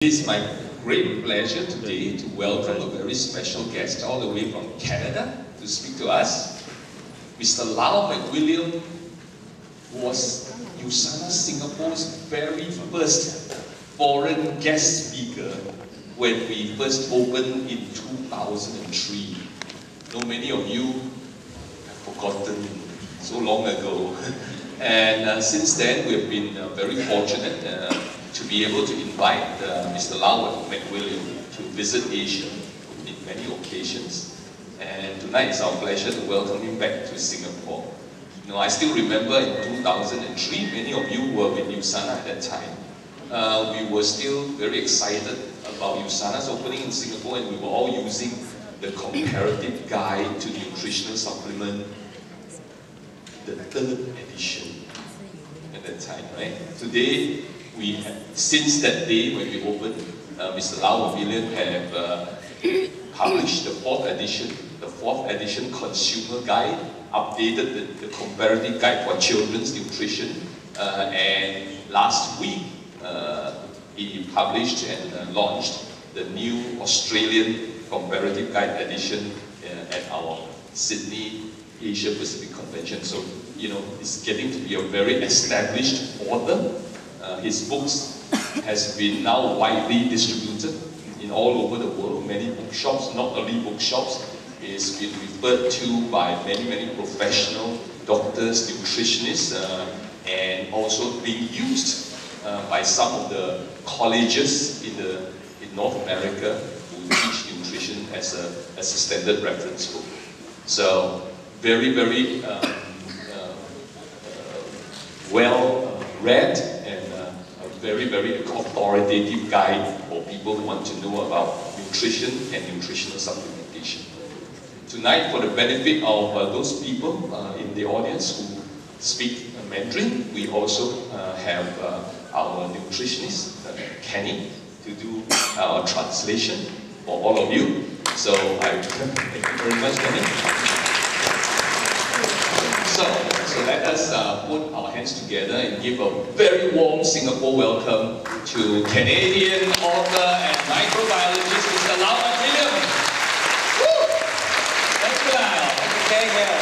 It is my great pleasure today to welcome a very special guest all the way from Canada to speak to us. Mr. Lyle MacWilliam was USANA Singapore's very first foreign guest speaker when we first opened in 2003. Now many of you have forgotten so long ago. And since then we have been very fortunate to be able to invite Mr. Lyle MacWilliam to visit Asia in many occasions. And tonight it's our pleasure to welcome him back to Singapore. You know, I still remember in 2003, many of you were with USANA at that time. We were still very excited about USANA's opening in Singapore, and we were all using the comparative guide to nutritional supplement, the 3rd edition at that time, right? Today, we have, since that day when we opened, Mr. Lyle MacWilliam have published the 4th edition consumer guide, updated the comparative guide for children's nutrition, and last week he published and launched the new Australian comparative guide edition at our Sydney Asia Pacific Convention. So, you know, he's getting to be a very established author. His books has been now widely distributed in all over the world. Many bookshops, not only bookshops, it's been referred to by many professional doctors, nutritionists, and also being used by some of the colleges in North America who teach nutrition as a standard reference book. So very well read and a very authoritative guide for people who want to know about nutrition and nutritional supplementation. Tonight, for the benefit of those people in the audience who speak Mandarin, we also have our nutritionist, Kenny, to do our translation for all of you. So I thank you very much, Kenny. So let us put our hands together and give a very warm Singapore welcome to Canadian author and microbiologist, Mr. Lyle MacWilliam. Woo! Thank you, Lyle. Okay, yeah.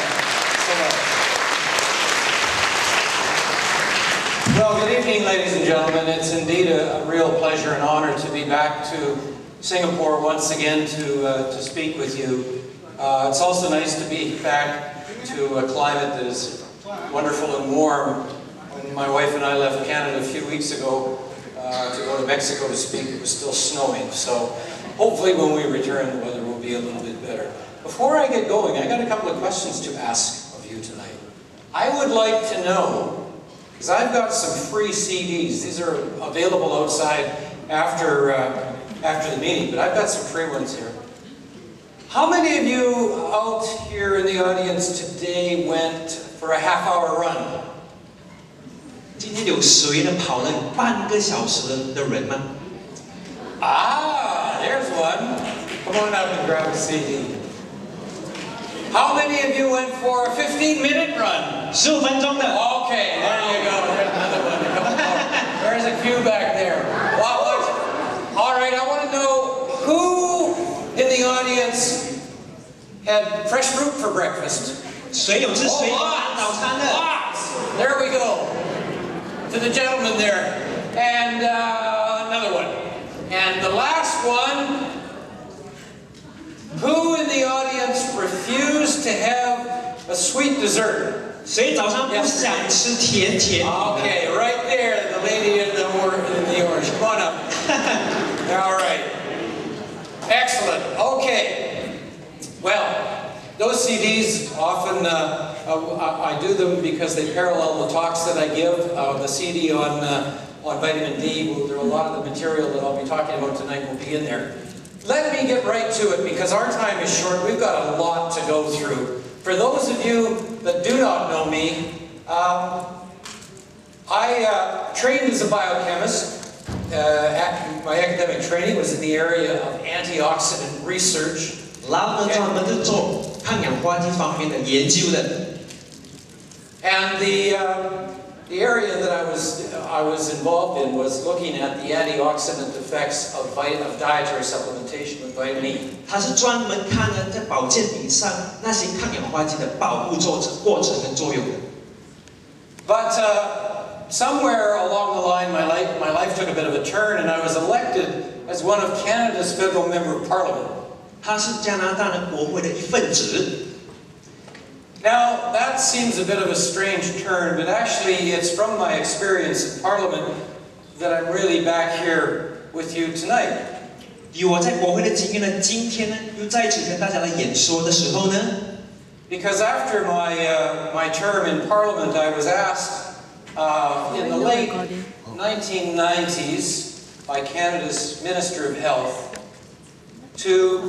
Well, good evening, ladies and gentlemen. It's indeed a real pleasure and honor to be back to Singapore once again to speak with you. It's also nice to be back to a climate that is wonderful and warm. When my wife and I left Canada a few weeks ago to go to Mexico to speak, it was still snowing. So hopefully when we return, the weather will be a little bit better. Before I get going, I got a couple of questions to ask of you tonight. I would like to know, because I've got some free CDs. These are available outside after the meeting, but I've got some free ones here. How many of you out here in the audience today went for a half-hour run? 今天有谁呢跑了半个小时的人吗？ Ah, there's one. Come on up and grab a CD. How many of you went for a 15-minute run? 15分钟的。 Okay, there you go. There's another one. A couple more. There's a few back there. All right, I want to know who in the audience had fresh fruit for breakfast. 谁有吃水果当早餐的？ There we go. To the gentleman there. And another one. And the last one, who in the audience refused to have a sweet dessert? 谁早上不想吃甜甜的？ Okay, right there, the lady in the orange. Come on up. All right. Excellent. Okay. Well, those CDs often I do them because they parallel the talks that I give. The CD on vitamin D, there are a lot of the material that I'll be talking about tonight will be in there. Let me get right to it because our time is short. We've got a lot to go through. For those of you that do not know me, I trained as a biochemist. My academic training was in the area of antioxidant research. 然后呢，专门是做抗氧化剂方面的研究的。 And The area that I was involved in was looking at the antioxidant effects of dietary supplementation with vitamin E. 他是专门看呢在保健品上那些抗氧化剂的保护过程跟作用的。But somewhere along the line, my life took a bit of a turn, and I was elected as one of Canada's federal member of parliament. 他是加拿大的国会的一份子。 Now, that seems a bit of a strange turn, but actually it's from my experience in Parliament that I'm really back here with you tonight. 以我在国会的经验呢，今天呢又在一起跟大家来演说的时候呢 Because after my term in Parliament, I was asked in the late 1990s by Canada's Minister of Health to